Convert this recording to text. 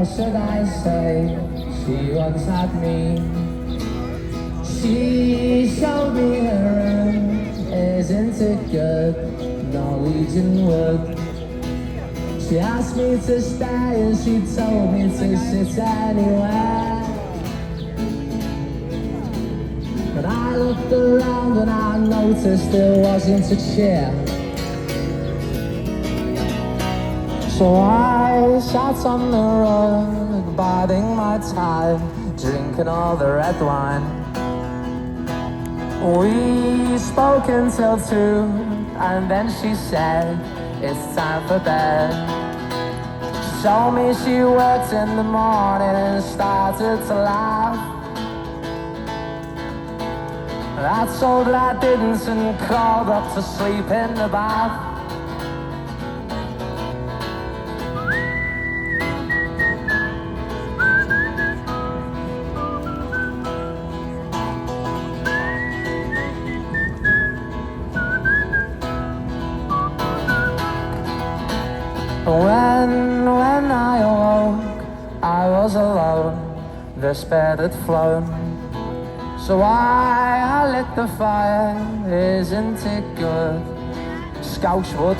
else should I say? She once had me. She showed me her room. Isn't it good? Norwegian wood. She asked me to stay and she told me to sit anywhere. But I looked around and I noticed there wasn't a chair. So I sat on the rug, biding my time, drinking all the red wine. We spoke until 2, and then she said, it's time for bed. She told me she worked in the morning and started to laugh. I told her I didn't and crawled up to sleep in the bath. When I awoke, I was alone. The bed had flown. So I lit the fire. Isn't it good? Scout's wood.